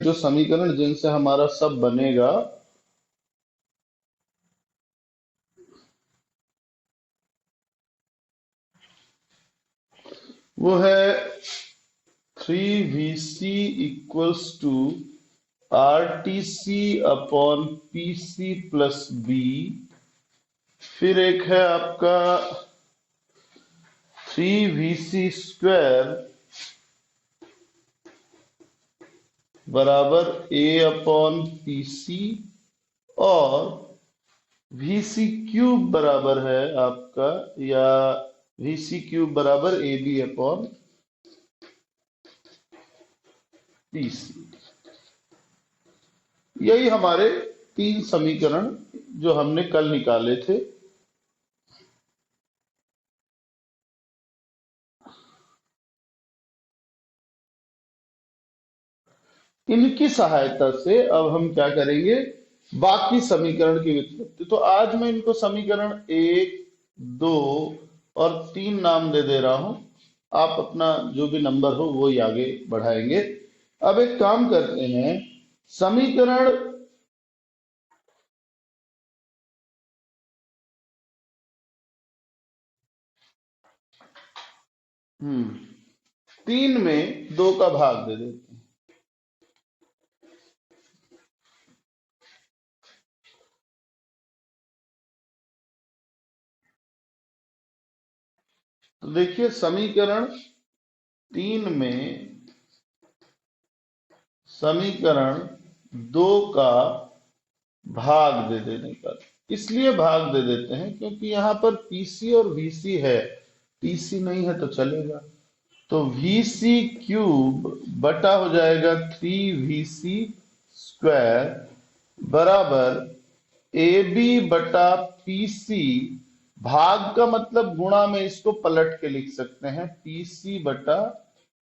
जो समीकरण जिनसे हमारा सब बनेगा वो है 3VC equals to RTC upon PC plus B. फिर एक है आपका 3VC² बराबर A अपॉन PC और VC³ बराबर है आपका, या VC³ बराबर AB अपॉन PC। यही हमारे 3 समीकरण जो हमने कल निकाले थे। इनकी सहायता से अब हम क्या करेंगे, बाकी समीकरण की व्युत्पत्ति। तो आज मैं इनको समीकरण 1, 2 और 3 नाम दे रहा हूं। आप अपना जो भी नंबर हो वो ही आगे बढ़ाएंगे। अब एक काम करते हैं, समीकरण हम्म 3 में 2 का भाग दे देते हैं। तो देखिए समीकरण 3 में समीकरण 2 का भाग दे देने पर, इसलिए भाग दे देते हैं क्योंकि यहां पर पीसी और वीसी है, पीसी नहीं है तो चलेगा। तो VC³ बटा हो जाएगा 3VC² बराबर AB बटा PC। भाग का मतलब गुणा में इसको पलट के लिख सकते हैं, PC बटा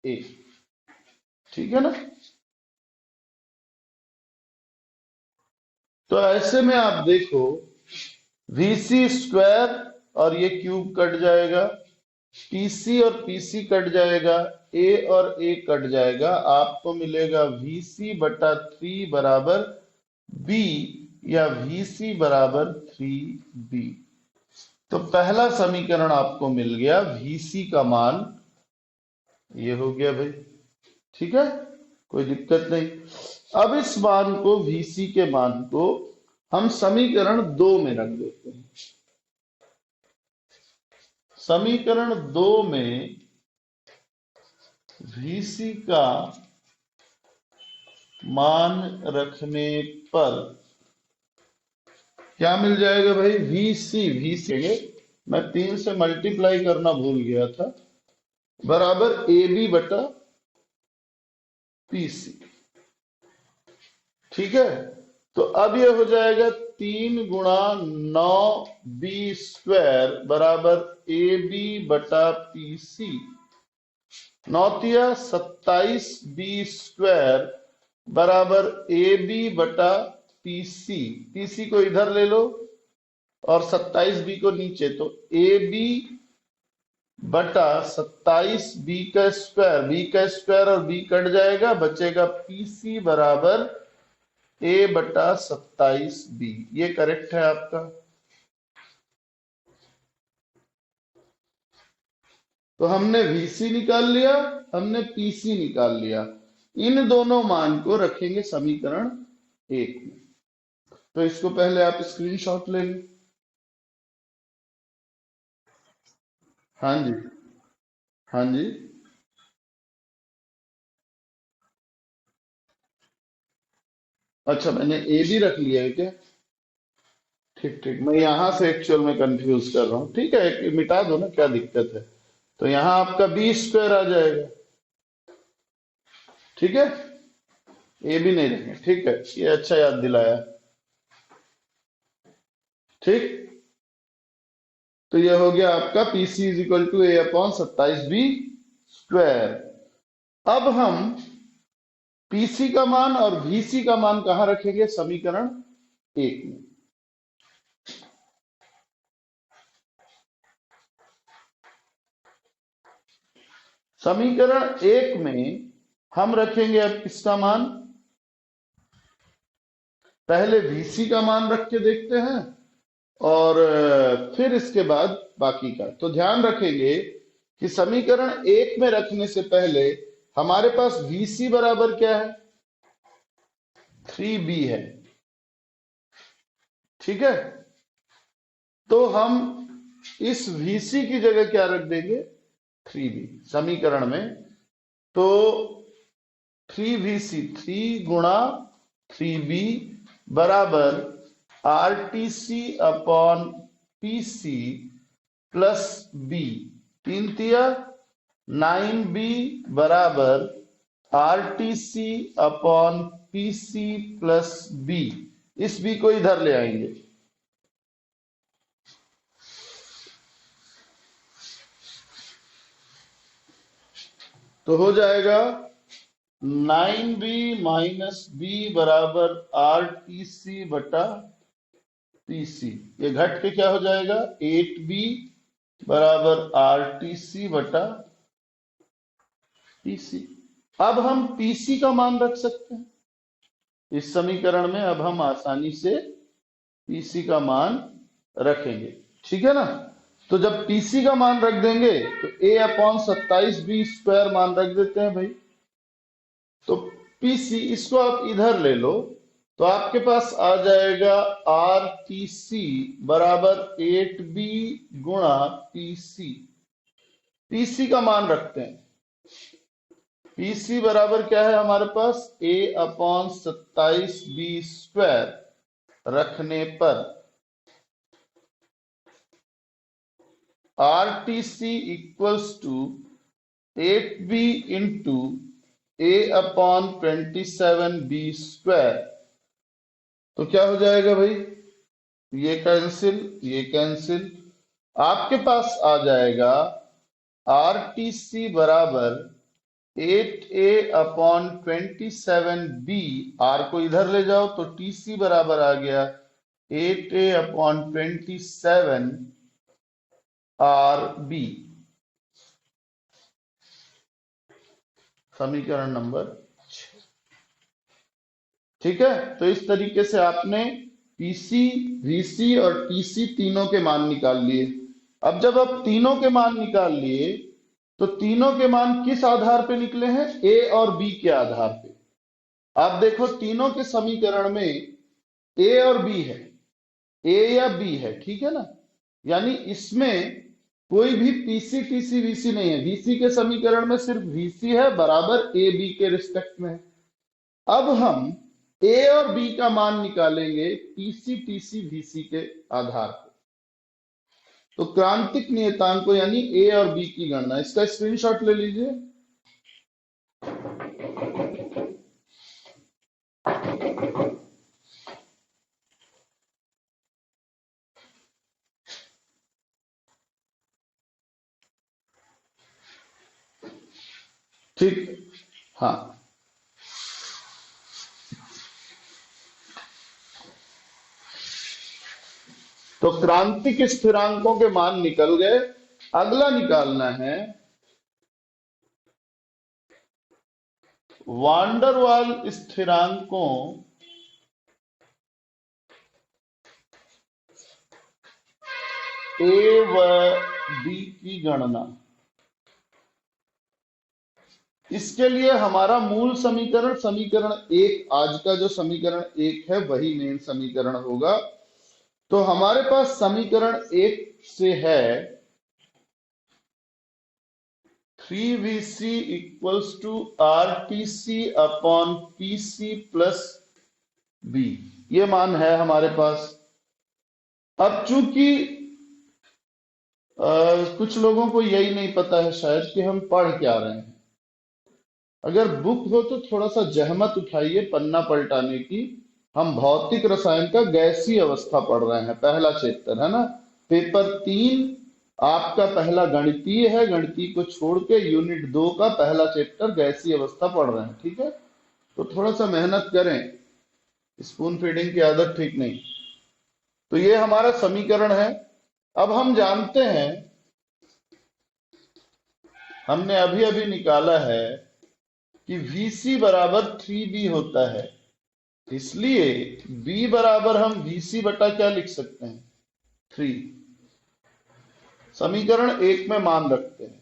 A। ठीक है ना। तो ऐसे में आप देखो, VC² और ये क्यूब कट जाएगा, PC और PC कट जाएगा, A और A कट जाएगा, आपको मिलेगा VC बटा 3 बराबर B, या VC बराबर 3B। तो पहला समीकरण आपको मिल गया, VC का मान ये हो गया भाई। ठीक है, कोई दिक्कत नहीं। अब इस मान को, VC के मान को हम समीकरण 2 में रख देते हैं। समीकरण 2 में VC का मान रखने पर क्या मिल जाएगा भाई, VC मैं 3 से मल्टीप्लाई करना भूल गया था, बराबर AB बटा PC। ठीक है, तो अब ये हो जाएगा 3 गुणा 9B² बराबर AB बटा PC। 9 27B² बराबर AB बटा PC को इधर ले लो और 27B को नीचे, तो AB बटा 27B² B² और B कट जाएगा, बचेगा PC बराबर A बटा 27B। ये करेक्ट है आपका। तो हमने VC निकाल लिया, हमने PC निकाल लिया। इन दोनों मान को रखेंगे समीकरण 1 में। तो इसको पहले आप स्क्रीनशॉट ले लें। हाँ जी, हाँ जी। अच्छा, मैंने ए भी रख लिया है क्या? ठीक ठीक, मैं यहां से एक्चुअल में कंफ्यूज कर रहा हूँ। ठीक है, एक मिटा दो ना, क्या दिक्कत है। तो यहां आपका B² आ जाएगा। ठीक है, ए भी नहीं रखें। ठीक है, ये अच्छा याद दिलाया। ठीक, तो ये हो गया आपका PC is equal to A upon 27B²। अब हम PC का मान और VC का मान कहां रखेंगे, समीकरण 1 में। समीकरण 1 में हम रखेंगे अब किसका मान, पहले VC का मान रख के देखते हैं और फिर इसके बाद बाकी का। तो ध्यान रखेंगे कि समीकरण 1 में रखने से पहले हमारे पास VC बराबर क्या है, 3B है, ठीक है। तो हम इस VC की जगह क्या रख देंगे, 3B समीकरण में। तो 3VC 3 गुणा 3B बराबर RTC upon PC plus B, 3 तिया 9B बराबर RTC upon PC plus B। इस B को इधर ले आएंगे, तो हो जाएगा 9B माइनस B बराबर RTC बटा PC। ये घट के क्या हो जाएगा, 8B बराबर RTC बटा PC। अब हम PC का मान रख सकते हैं इस समीकरण में। अब हम आसानी से PC का मान रखेंगे, ठीक है ना। तो जब PC का मान रख देंगे तो A अपॉन 27B स्क्वायर मान रख देते हैं भाई। तो PC इसको आप इधर ले लो, तो आपके पास आ जाएगा RTC बराबर 8B गुणा PC। PC का मान रखते हैं, PC बराबर क्या है हमारे पास, A अपॉन 27B स्क्वायर रखने पर RTC equals to 8B into A upon 27B square. तो क्या हो जाएगा भाई, ये कैंसिल, ये कैंसिल, आपके पास आ जाएगा RTC बराबर 8A अपॉन 27B। R को इधर ले जाओ तो TC बराबर आ गया 8A अपॉन 27 RB। समीकरण नंबर 6, ठीक है। तो इस तरीके से आपने PC, VC और TC तीनों के मान निकाल लिए। अब जब आप तीनों के मान निकाल लिए तो तीनों के मान किस आधार पे निकले हैं, A और B के आधार पे। आप देखो तीनों के समीकरण में A और B है, A या B है, ठीक है ना। यानी इसमें कोई भी PC, TC, VC नहीं है। VC के समीकरण में सिर्फ VC है बराबर A B के रिस्पेक्ट में। अब हम A और B का मान निकालेंगे PC, TC, VC के आधार पर। तो क्रांतिक नियतांकों यानी A और B की गणना, इसका स्क्रीनशॉट ले लीजिए। ठीक, हाँ। तो क्रांतिक स्थिरांकों के मान निकल गए। अगला निकालना है वांडर वाल स्थिरांकों A व B की गणना। इसके लिए हमारा मूल समीकरण, समीकरण 1, आज का जो समीकरण 1 है वही मेन समीकरण होगा। तो हमारे पास समीकरण 1 से है 3VC equals to RTC upon PC plus B। ये मान है हमारे पास। अब चूंकि कुछ लोगों को यही नहीं पता है शायद कि हम पढ़ क्या रहे हैं। अगर बुक हो तो थोड़ा सा जहमत उठाइए पन्ना पलटाने की। हम भौतिक रसायन का गैसीय अवस्था पढ़ रहे हैं, पहला चैप्टर है ना। पेपर 3 आपका पहला गणितीय है, गणितीय को छोड़ के यूनिट 2 का पहला चैप्टर गैसीय अवस्था पढ़ रहे हैं, ठीक है। तो थोड़ा सा मेहनत करें, स्पून फीडिंग की आदत ठीक नहीं। तो ये हमारा समीकरण है। अब हम जानते हैं, हमने अभी अभी निकाला है कि VC बराबर 3B होता है। इसलिए B बराबर हम VC बटा क्या लिख सकते हैं, 3। समीकरण 1 में मान रखते हैं।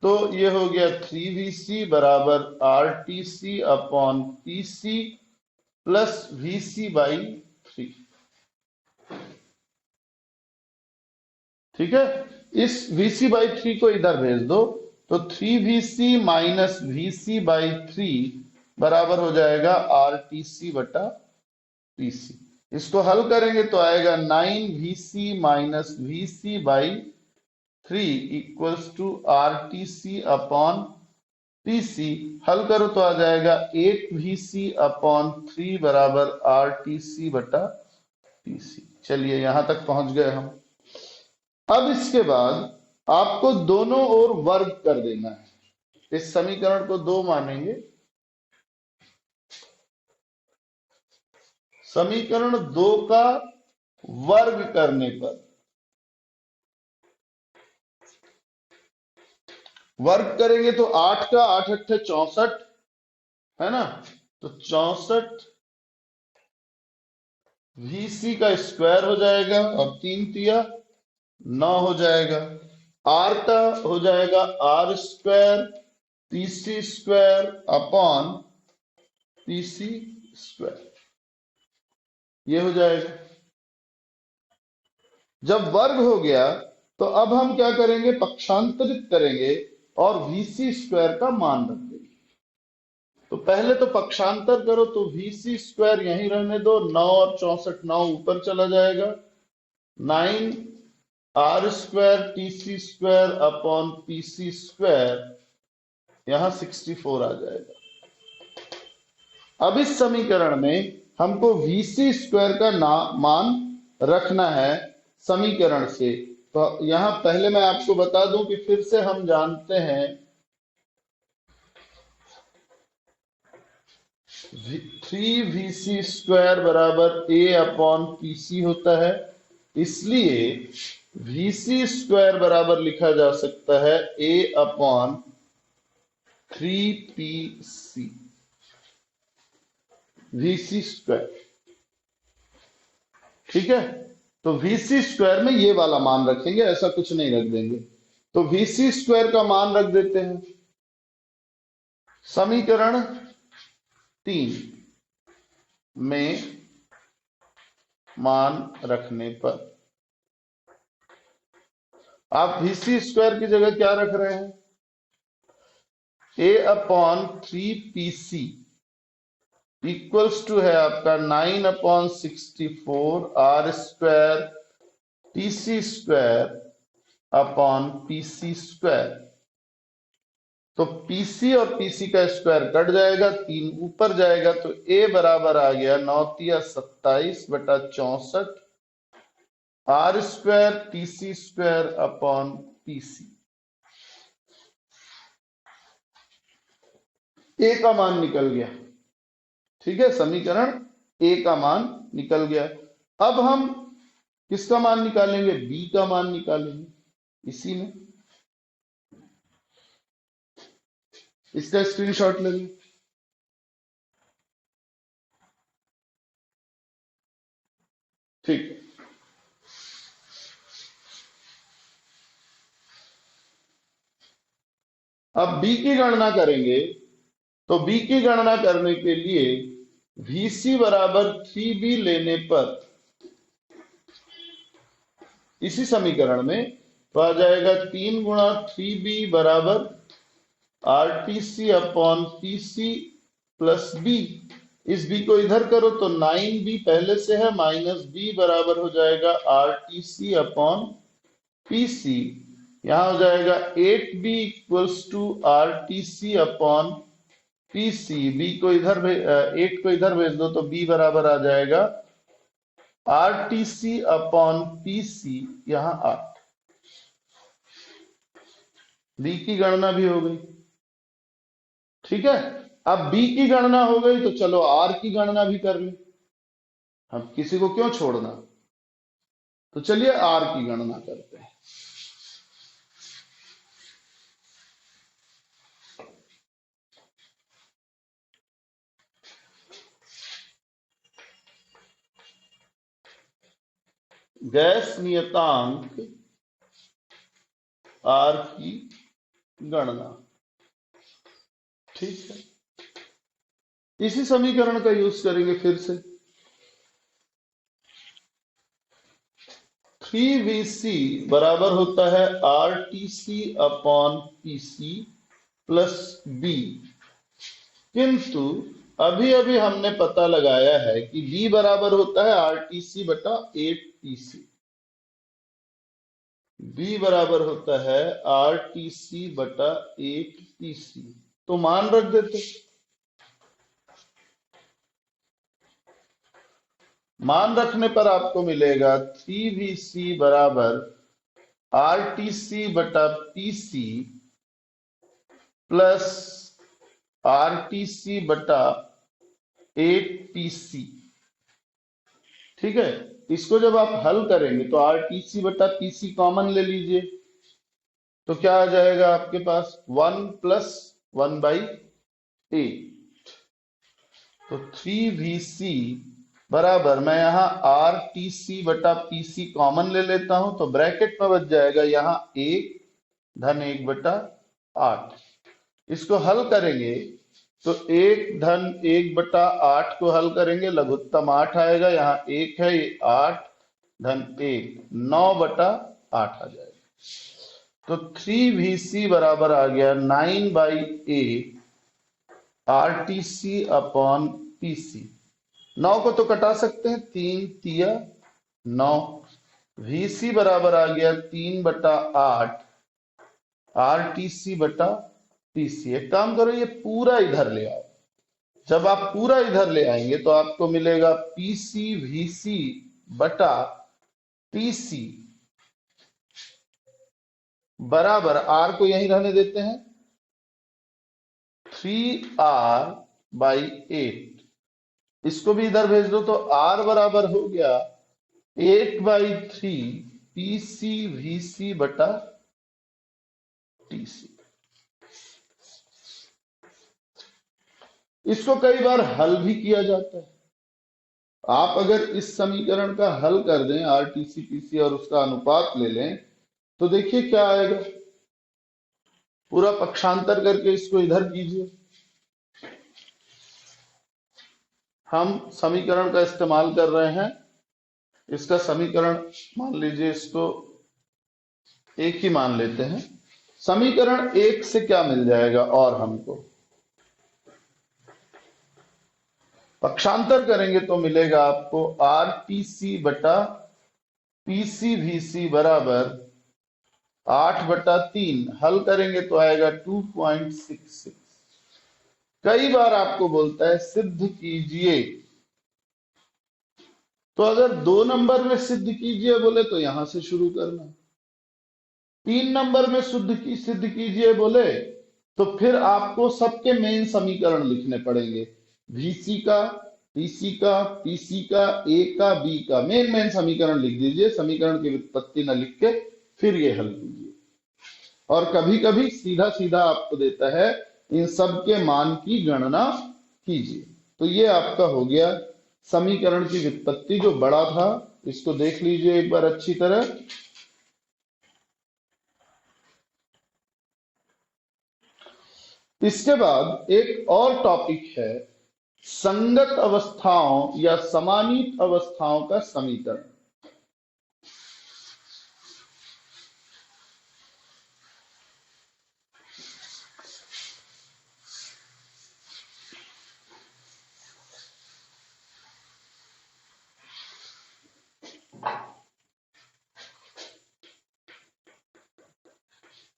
तो ये हो गया 3VC बराबर RTC upon PC plus VC by 3। ठीक है, इस VC बाई 3 को इधर भेज दो, तो 3VC माइनस VC बाई 3 बराबर हो जाएगा RTC बटा PC। इसको हल करेंगे तो आएगा 9VC minus VC by 3 equals to RTC upon PC। हल करो तो आ जाएगा 8VC अपॉन 3 बराबर RTC बटा PC। चलिए यहां तक पहुंच गए हम। अब इसके बाद आपको दोनों ओर वर्ग कर देना है। इस समीकरण को 2 मानेंगे। समीकरण 2 का वर्ग करने पर, वर्ग करेंगे तो 8 का 8 अट्ठे 64 है ना, तो 64 VC का स्क्वायर हो जाएगा और 3 तिया 9 हो जाएगा। R का हो जाएगा R square PC square upon PC square, ये हो जाएगा। जब वर्ग हो गया तो अब हम क्या करेंगे, पक्षांतरित करेंगे और VC स्क्वायर का मान रख देंगे। तो पहले तो पक्षांतर करो, तो VC स्क्वायर यहीं रहने दो, 9 और 64 9 ऊपर चला जाएगा, 9 R square TC square upon PC square, यहां 64 आ जाएगा। अब इस समीकरण में हमको VC स्क्वायर का मान रखना है समीकरण से। तो यहां पहले मैं आपको बता दूं कि फिर से हम जानते हैं 3VC स्क्वायर बराबर A अपॉन PC होता है, इसलिए VC स्क्वायर बराबर लिखा जा सकता है A upon 3PC VC square. ठीक है, तो VC स्क्वायर में ये वाला मान रखेंगे, ऐसा कुछ नहीं रख देंगे। तो VC स्क्वायर का मान रख देते हैं समीकरण 3 में मान रखने पर। आप VC स्क्वायर की जगह क्या रख रहे हैं, A upon 3PC equals to है आपका 9 upon 64 R square TC square upon PC square. तो PC और PC का स्क्वायर कट जाएगा, 3 ऊपर जाएगा, तो A बराबर आ गया 9 तिया 27 बटा 64 R square TC square upon PC। A का मान निकल गया। ठीक है, समीकरण A का मान निकल गया। अब हम किसका मान निकालेंगे, B का मान निकालेंगे। इसी में इसका स्क्रीनशॉट ले लें। ठीक है, अब B की गणना करेंगे। तो B की गणना करने के लिए VC बराबर 3B लेने पर इसी समीकरण में तो आ जाएगा 3 गुणा 3B बराबर RTC upon PC plus B। इस B को इधर करो तो 9B पहले से है, माइनस B बराबर हो जाएगा RTC अपॉन PC। यहां हो जाएगा 8B equals to RTC upon PC। B को इधर 8 को इधर भेज दो तो B बराबर आ जाएगा RTC अपॉन PC, यहां 8। B की गणना भी हो गई। ठीक है, अब B की गणना हो गई तो चलो R की गणना भी कर ले, हम किसी को क्यों छोड़ना। तो चलिए R की गणना करते हैं। गैस नियतांक आर की गणना। ठीक है, इसी समीकरण का यूज करेंगे फिर से। 3VC बराबर होता है RTC upon PC plus B, किंतु अभी अभी हमने पता लगाया है कि B बराबर होता है RTC बटा 8PC। B बराबर होता है RTC बटा 8PC, तो मान रख देते। मान रखने पर आपको मिलेगा 3VC बराबर RTC बटा PC प्लस RTC बटा 8PC। ठीक है, इसको जब आप हल करेंगे तो RTC बटा PC कॉमन ले लीजिए, तो क्या आ जाएगा आपके पास 1 प्लस 1/8। तो 3VC बराबर, मैं यहां RTC बटा PC कॉमन ले लेता हूं, तो ब्रैकेट में बच जाएगा यहां 1 धन 1 बटा 8। इसको हल करेंगे तो 1 धन 1 बटा 8 को हल करेंगे, लघुत्तम 8 आएगा, यहाँ 1 है, ये 8 धन 1 9 बटा 8 आ जाएगा। तो 3VC बराबर आ गया 9/8 RTC अपॉन PC। 9 को तो कटा सकते हैं, 3 तिया 9। VC बराबर आ गया 3 बटा 8 RTC बटा PC। एक काम करो, ये पूरा इधर ले आओ। जब आप पूरा इधर ले आएंगे तो आपको मिलेगा PC VC बटा TC बराबर, R को यहीं रहने देते हैं, 3R/8। इसको भी इधर भेज दो, तो R बराबर हो गया 8/3 PC VC बटा TC। इसको कई बार हल भी किया जाता है। आप अगर इस समीकरण का हल कर दें, RTC PC और उसका अनुपात ले लें, तो देखिए क्या आएगा। पूरा पक्षांतर करके इसको इधर कीजिए। हम समीकरण का इस्तेमाल कर रहे हैं, इसका समीकरण मान लीजिए, इसको एक ही मान लेते हैं। समीकरण 1 से क्या मिल जाएगा, और हमको पक्षांतर करेंगे तो मिलेगा आपको RTC बटा PC VC बराबर 8/3। हल करेंगे तो आएगा 2.66। कई बार आपको बोलता है सिद्ध कीजिए, तो अगर 2 नंबर में सिद्ध कीजिए बोले तो यहां से शुरू करना, 3 नंबर में सिद्ध कीजिए बोले तो फिर आपको सबके मेन समीकरण लिखने पड़ेंगे। VC का, PC का, PC का, A का, B का मेन समीकरण लिख दीजिए। समीकरण की व्युत्पत्ति न लिख के फिर ये हल कीजिए। और कभी कभी सीधा सीधा आपको देता है, इन सब के मान की गणना कीजिए। तो ये आपका हो गया समीकरण की व्युत्पत्ति जो बड़ा था। इसको देख लीजिए एक बार अच्छी तरह। इसके बाद एक और टॉपिक है, संगत अवस्थाओं या समानीत अवस्थाओं का समीकरण।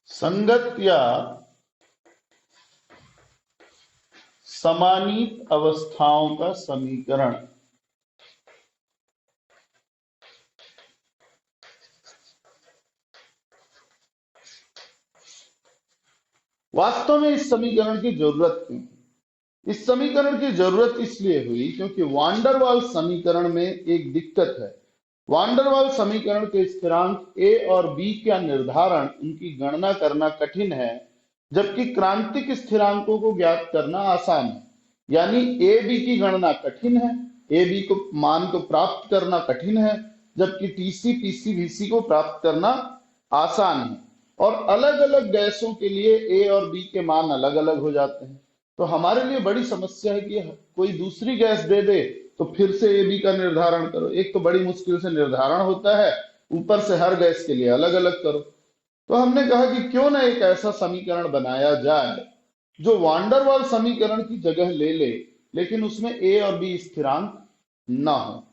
संगत या समानीत अवस्थाओं का समीकरण। वास्तव में इस समीकरण की जरूरत क्यों? इस समीकरण की जरूरत इसलिए हुई क्योंकि वांडर वाल समीकरण में एक दिक्कत है। वांडर वाल समीकरण के स्थिरांक A और B का निर्धारण, उनकी गणना करना कठिन है, जबकि क्रांतिक स्थिरांकों को ज्ञात करना आसान है। यानी A B की गणना कठिन है, A B को मान को प्राप्त करना कठिन है, जबकि टीसी पीसी वीसी को प्राप्त करना आसान है। और अलग अलग गैसों के लिए ए और बी के मान अलग अलग हो जाते हैं। तो हमारे लिए बड़ी समस्या है कि कोई दूसरी गैस दे दे तो फिर से ए बी का निर्धारण करो। एक तो बड़ी मुश्किल से निर्धारण होता है, ऊपर से हर गैस के लिए अलग अलग करो। तो हमने कहा कि क्यों ना एक ऐसा समीकरण बनाया जाए जो वान डेर वाल समीकरण की जगह ले ले, लेकिन उसमें ए और बी स्थिरांक ना हो।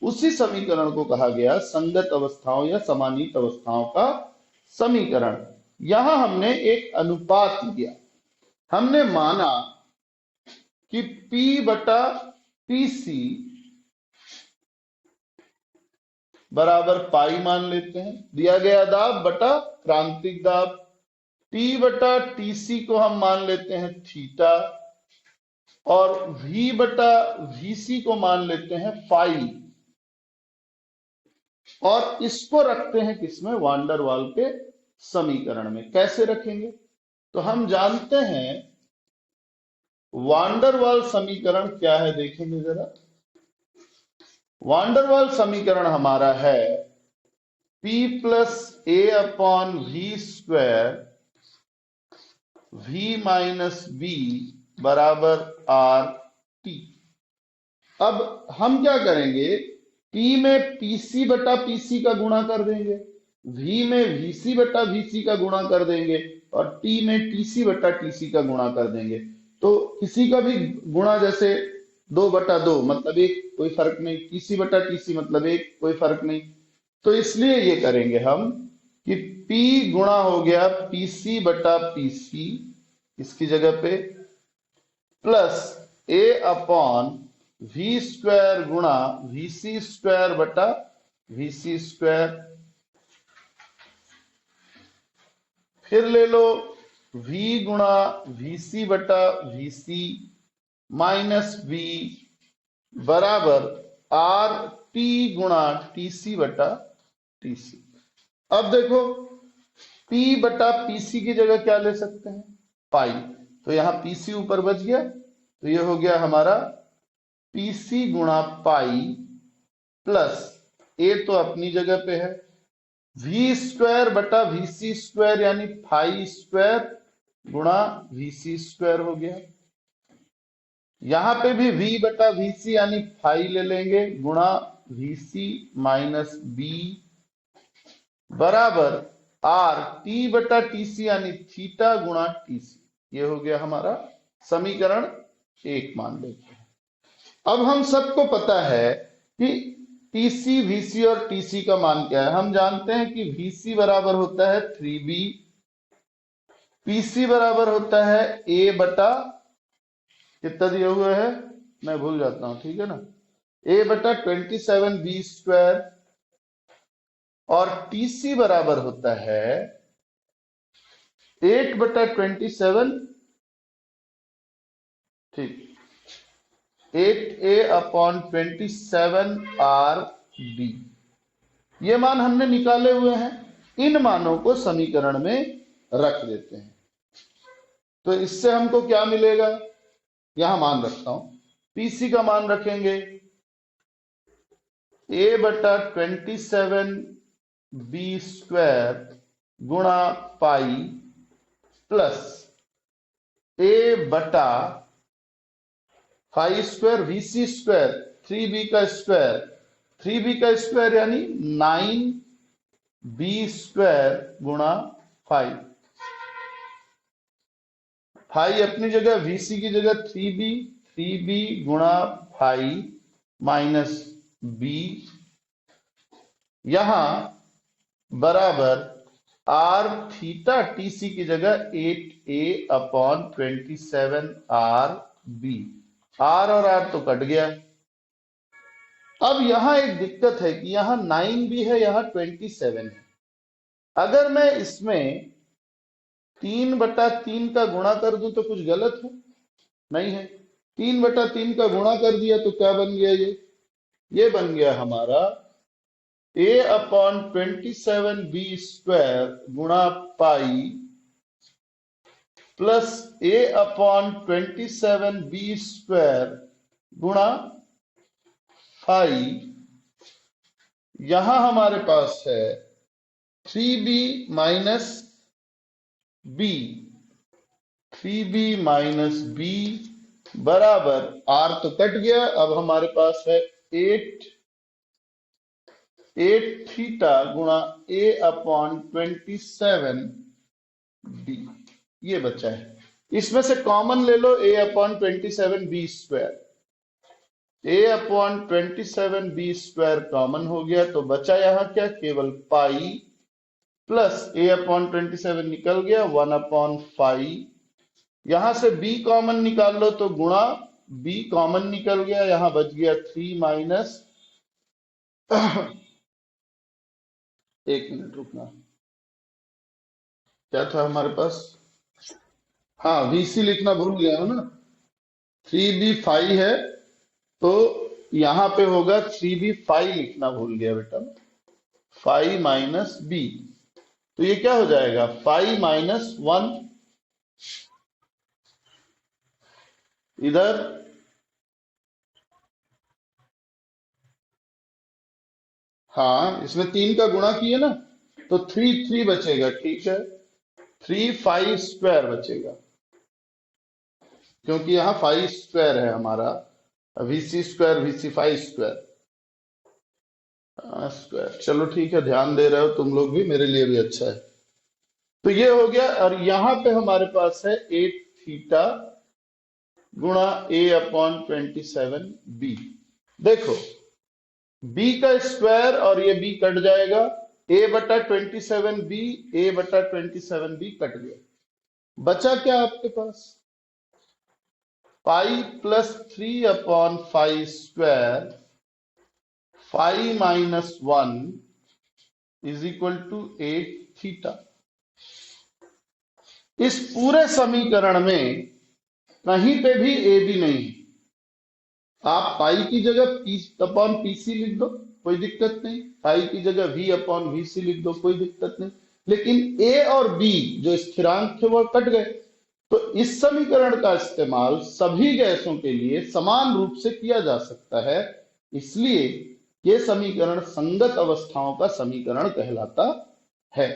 उसी समीकरण को कहा गया संगत अवस्थाओं या समानीत अवस्थाओं का समीकरण। यहां हमने एक अनुपात लिया। हमने माना कि P बटा PC बराबर पाई मान लेते हैं, दिया गया दाब बटा क्रांतिक दाब। T बटा TC को हम मान लेते हैं थीटा, और V बटा VC को मान लेते हैं फाई, और इसको रखते हैं किसमें? वान डेर वाल के समीकरण में। कैसे रखेंगे? तो हम जानते हैं वान डेर वाल समीकरण क्या है, देखेंगे जरा। वान डेर वाल समीकरण हमारा है P plus a upon v square V minus B बराबर आर टी। अब हम क्या करेंगे? P में PC बटा PC का गुणा कर देंगे, V में VC बटा VC का गुणा कर देंगे, और T में TC बटा TC का गुणा कर देंगे। तो किसी का भी गुणा, जैसे 2/2 मतलब 1, कोई फर्क नहीं। TC बटा TC मतलब 1, कोई फर्क नहीं। तो इसलिए ये करेंगे हम कि P गुणा हो गया PC बटा PC इसकी जगह पे, plus A upon v square गुणा VC स्क्वायर बटा VC स्क्वायर। फिर ले लो V गुणा VC बटा VC माइनस B बराबर आर टी गुणा TC बटा TC। अब देखो P बटा PC की जगह क्या ले सकते हैं? पाई। तो यहां PC ऊपर बच गया, तो ये हो गया हमारा PC गुणा पाई, प्लस A तो अपनी जगह पे है, V स्क्वायर बटा VC स्क्वायर यानी फाई स्क्वायर गुणा VC स्क्वायर हो गया। यहां पे भी V बटा VC यानी फाई ले लेंगे गुणा VC माइनस B बराबर आर टी बटा TC यानी थीटा गुणा TC। ये हो गया हमारा समीकरण 1 मान लेते हैं। अब हम सबको पता है कि TC, VC और TC का मान क्या है। हम जानते हैं कि VC बराबर होता है 3B, PC बराबर होता है A बटा, कितना दिया हुआ है मैं भूल जाता हूं, ठीक है ना, A बटा 27B स्क्वायर, और TC बराबर होता है 8 बटा 27, ठीक, 8A अपॉन 27RB। ये मान हमने निकाले हुए हैं। इन मानों को समीकरण में रख देते हैं। तो इससे हमको क्या मिलेगा? यहां मान रखता हूं। PC का मान रखेंगे A बटा 27B स्क्वायर गुणा पाई, प्लस A बटा phi square VC square 3B का स्क्वायर, 3B का स्क्वायर यानी 9B स्क्वायर गुणा फाई। फाई अपनी जगह, VC की जगह 3B गुणा फाई माइनस B, यहां बराबर आर थीटा TC की जगह 8A अपॉन 27RB। आर और आर तो कट गया। अब यहां एक दिक्कत है कि यहां 9 भी है, यहां 27 है। अगर मैं इसमें 3/3 का गुणा कर दूं तो कुछ गलत है? नहीं है। 3/3 का गुणा कर दिया तो क्या बन गया? ये बन गया हमारा A अपॉन 27B स्क्वायर गुणा pi, plus A upon 27B square गुणा फाई, यहां हमारे पास है 3b minus B, 3b minus B बराबर r तो कट गया, अब हमारे पास है 8 थीटा गुणा a अपॉन 27 b, ये बचा है। इसमें से कॉमन ले लो a upon 27 b square, a upon 27 b square common हो गया तो बचा यहां क्या, केवल पाई प्लस a अपॉन 27 निकल गया 1 अपॉन 5, यहां से b कॉमन निकाल लो तो गुणा b कॉमन निकल गया, यहां बच गया 3 माइनस एक मिनट रुकना, क्या था हमारे पास, हाँ VC लिखना भूल गया हूं ना, 3b 5 है तो यहां पे होगा 3b 5 लिखना भूल गया बेटा, 5 माइनस b, तो ये क्या हो जाएगा 5 माइनस 1, इधर हाँ इसमें 3 का गुणा किए ना तो 3 बचेगा, ठीक है 3 5 स्क्वायर बचेगा, क्योंकि यहाँ 5 स्क्वायर है हमारा, VC square VC 5 square square, चलो ठीक है, ध्यान दे रहे हो तुम लोग भी, मेरे लिए भी अच्छा है। तो ये हो गया, और यहां पे हमारे पास है 8 थीटा गुणा a अपॉन 27 b, देखो b का स्क्वायर और ये b कट जाएगा, a बटा 27 b, a बटा 27 b कट गया, बचा क्या आपके पास, pi plus 3 upon 5 square, 5 minus 1 is equal to 8 theta. इस पूरे समीकरण में कहीं पे भी ए बी नहीं है, आप पाई की जगह पी अपॉन पीसी लिख दो कोई दिक्कत नहीं, पाई की जगह वी अपॉन वीसी लिख दो कोई दिक्कत नहीं, लेकिन ए और बी जो स्थिरांक थे वो कट गए, तो इस समीकरण का इस्तेमाल सभी गैसों के लिए समान रूप से किया जा सकता है, इसलिए ये समीकरण संगत अवस्थाओं का समीकरण कहलाता है।